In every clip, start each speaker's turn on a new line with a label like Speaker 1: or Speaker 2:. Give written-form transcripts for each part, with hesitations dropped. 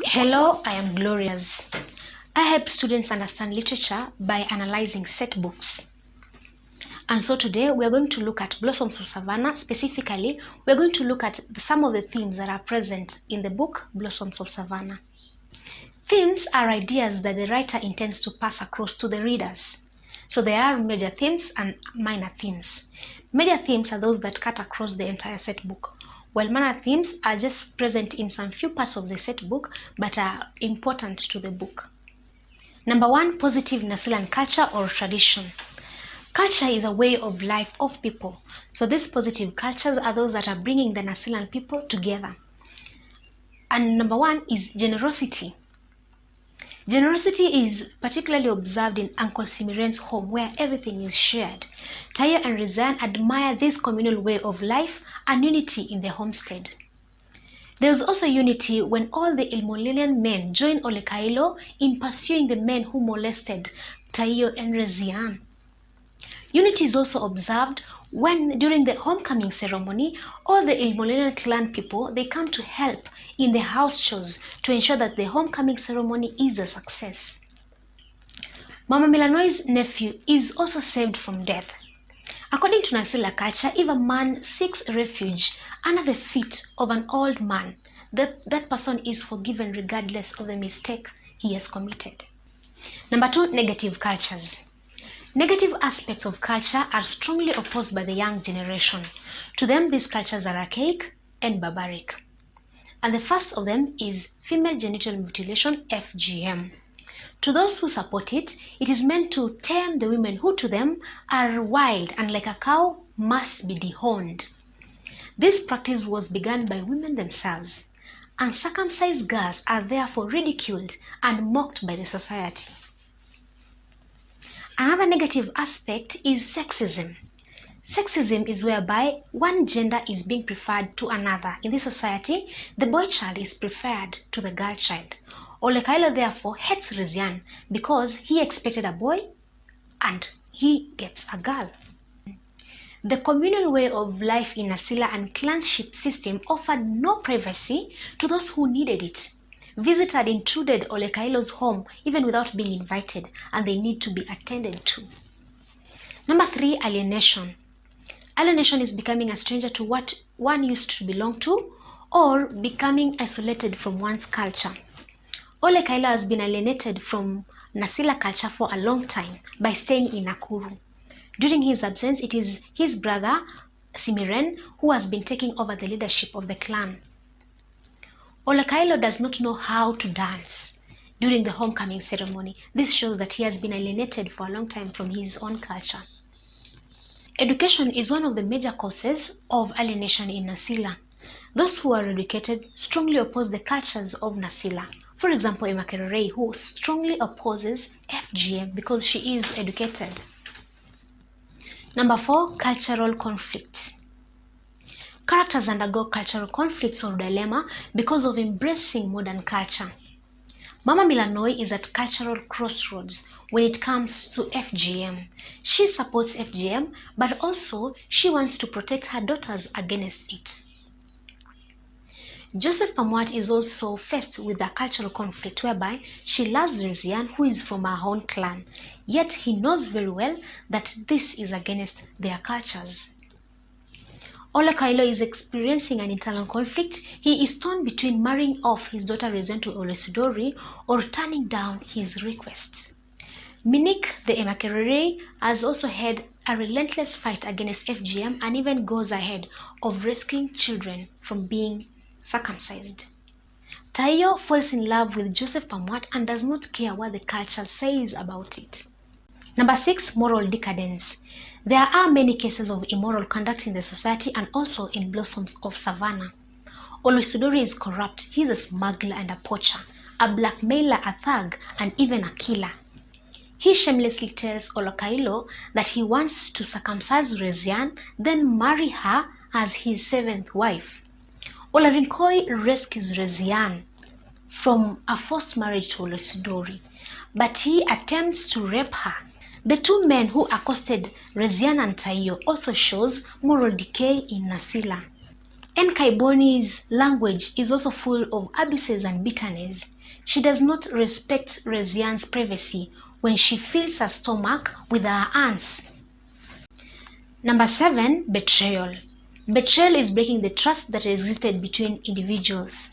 Speaker 1: Hello, I am Glorious. I help students understand literature by analyzing set books. And so today we are going to look at Blossoms of Savannah. Specifically, we are going to look at some of the themes that are present in the book Blossoms of Savannah. Themes are ideas that the writer intends to pass across to the readers. So there are major themes and minor themes. Major themes are those that cut across the entire set book, while minor themes are just present in some few parts of the set book but are important to the book. Number 1, positive Nasilan culture or tradition. Culture is a way of life of people. So these positive cultures are those that are bringing the Nasilan people together. And number 1 is generosity. Generosity is particularly observed in Uncle Simiren's home, where everything is shared. Tayo and Rizan admire this communal way of life and unity in the homestead. There is also unity when all the Ilmolilian men join Olekailo in pursuing the men who molested Tayo and Rezian. Unity is also observed when, during the homecoming ceremony, all the Ilmolilian clan people, they come to help in the house chores to ensure that the homecoming ceremony is a success. Mama Milanoi's nephew is also saved from death. According to Nasila culture, if a man seeks refuge under the feet of an old man, that person is forgiven regardless of the mistake he has committed. Number 2, negative cultures. Negative aspects of culture are strongly opposed by the young generation. To them, these cultures are archaic and barbaric. And the first of them is female genital mutilation, FGM. To those who support it, it is meant to tame the women who to them are wild and like a cow must be dehorned. This practice was begun by women themselves. Uncircumcised girls are therefore ridiculed and mocked by the society. Another negative aspect is sexism. Sexism is whereby one gender is being preferred to another. In this society, the boy child is preferred to the girl child. Olekailo therefore hates Rezian because he expected a boy and he gets a girl. The communal way of life in Nasila and clanship system offered no privacy to those who needed it. Visitors had intruded Olekailo's home even without being invited, and they need to be attended to. Number 3, alienation. Alienation is becoming a stranger to what one used to belong to or becoming isolated from one's culture. Olekailo has been alienated from Nasila culture for a long time by staying in Nakuru. During his absence, it is his brother Simiren who has been taking over the leadership of the clan. Olekailo does not know how to dance during the homecoming ceremony. This shows that he has been alienated for a long time from his own culture. Education is one of the major causes of alienation in Nasila. Those who are educated strongly oppose the cultures of Nasila. For example, Emakererei, who strongly opposes FGM because she is educated. Number 4, cultural conflicts. Characters undergo cultural conflicts or dilemma because of embracing modern culture. Mama Milanoi is at cultural crossroads when it comes to FGM. She supports FGM, but also she wants to protect her daughters against it. Joseph Pamwat is also faced with a cultural conflict whereby she loves Rezian, who is from her own clan, yet he knows very well that this is against their cultures. Olekailo is experiencing an internal conflict. He is torn between marrying off his daughter Rezian to Olesudori or turning down his request. Minik, the Emakerere, has also had a relentless fight against FGM and even goes ahead of rescuing children from being circumcised. Tayo falls in love with Joseph Pamwat and does not care what the culture says about it. Number 6, moral decadence. There are many cases of immoral conduct in the society and also in Blossoms of Savannah. Olesudori is corrupt. He is a smuggler and a poacher, a blackmailer, a thug, and even a killer. He shamelessly tells Olekailo that he wants to circumcise Rezian, then marry her as his 7th wife. Olarinkoi rescues Rezian from a forced marriage to Olesudori, but he attempts to rape her. The two men who accosted Rezian and Tayo also shows moral decay in Nasila. Nkaiboni's language is also full of abuses and bitterness. She does not respect Rezian's privacy when she fills her stomach with her ants. Number 7. Betrayal. Betrayal is breaking the trust that existed between individuals.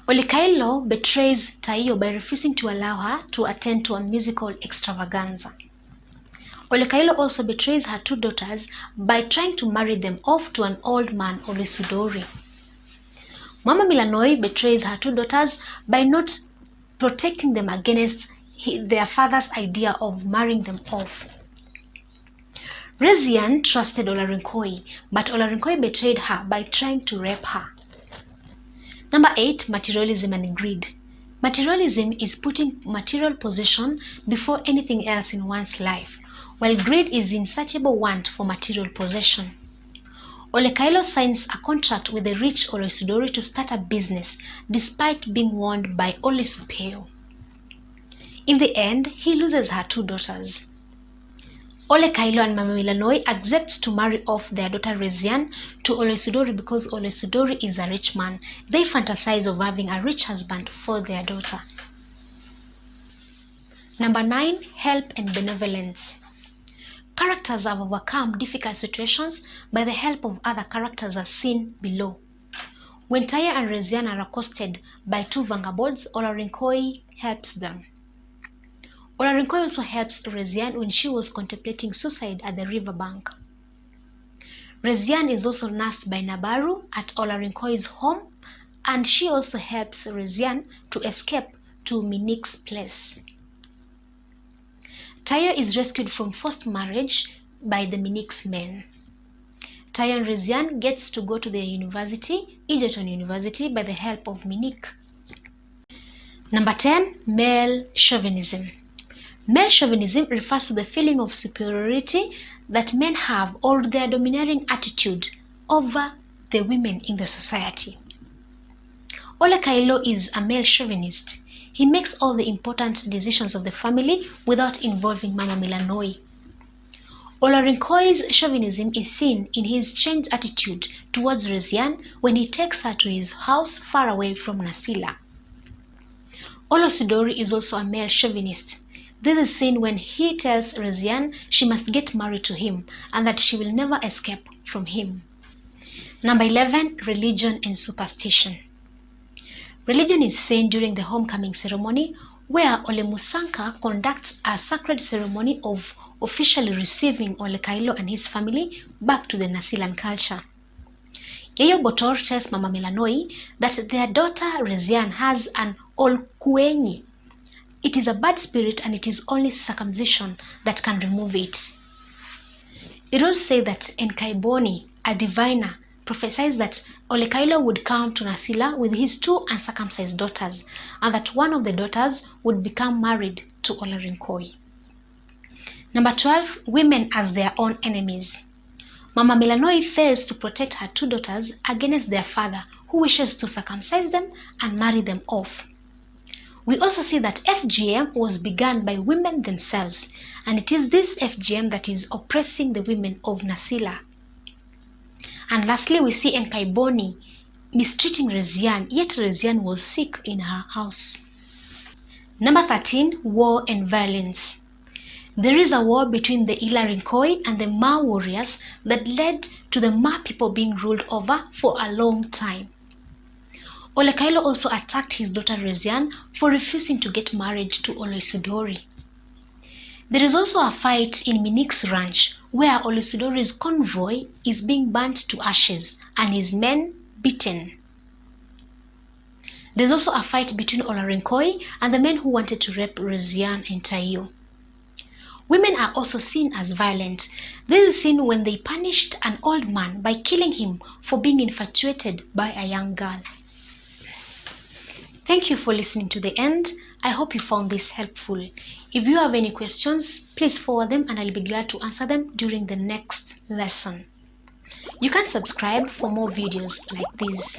Speaker 1: Olekailo betrays Taiyo by refusing to allow her to attend to a musical extravaganza. Olekailo also betrays her 2 daughters by trying to marry them off to an old man, Olesudori. Mama Milanoi betrays her 2 daughters by not protecting them against their father's idea of marrying them off. Rezian trusted Olarinkoi, but Olarinkoi betrayed her by trying to rape her. Number 8. Materialism and greed. Materialism is putting material possession before anything else in one's life, while greed is insatiable want for material possession. Olekailo signs a contract with the rich Olesudori to start a business, despite being warned by Olesupeo. In the end, he loses her 2 daughters. Olekailo and Mama Milanoi accept to marry off their daughter Rezian to Olesudori because Olesudori is a rich man. They fantasize of having a rich husband for their daughter. Number 9. Help and benevolence. Characters have overcome difficult situations by the help of other characters as seen below. When Taya and Rezian are accosted by 2 vagabonds, Olarinkoi helps them. Olarinkoi also helps Rezian when she was contemplating suicide at the riverbank. Rezian is also nursed by Nabaru at Olarinkoi's home, and she also helps Rezian to escape to Minik's place. Tayo is rescued from forced marriage by the Minik's men. Tayo and Rezian gets to go to their university, Egerton University, by the help of Minik. Number 10. Male chauvinism. Male chauvinism refers to the feeling of superiority that men have or their domineering attitude over the women in the society. Olekailo is a male chauvinist. He makes all the important decisions of the family without involving Mama Milanoi. Olarinkoi's chauvinism is seen in his changed attitude towards Rezian when he takes her to his house far away from Nasila. Olesudori is also a male chauvinist. This is seen when he tells Rezian she must get married to him and that she will never escape from him. Number 11. Religion and superstition. Religion is seen during the homecoming ceremony, where Olemusanka conducts a sacred ceremony of officially receiving Olekailo and his family back to the Nasilan culture. Yayo Botor tells Mama Milanoi that their daughter Rezian has an Olkuenyi. It is a bad spirit and it is only circumcision that can remove it. It was said that Enkaiboni, a diviner, prophesied that Olekailo would come to Nasila with his 2 uncircumcised daughters, and that one of the daughters would become married to Olarinkoi. Number 12. Women as their own enemies. Mama Milanoi fails to protect her 2 daughters against their father, who wishes to circumcise them and marry them off. We also see that FGM was begun by women themselves, and it is this FGM that is oppressing the women of Nasila. And lastly, we see Enkaiboni mistreating Rezian, yet Rezian was sick in her house. Number 13. War and violence. There is a war between the Ilarinkoi and the Ma warriors that led to the Ma people being ruled over for a long time. Olekailo also attacked his daughter Rezian for refusing to get married to Olesudori. There is also a fight in Minik's ranch where Olesudori's convoy is being burnt to ashes and his men beaten. There is also a fight between Olarinkoi and the men who wanted to rape Rezian and Taiyo. Women are also seen as violent. This is seen when they punished an old man by killing him for being infatuated by a young girl. Thank you for listening to the end. I hope you found this helpful. If you have any questions, please forward them and I'll be glad to answer them during the next lesson. You can subscribe for more videos like these.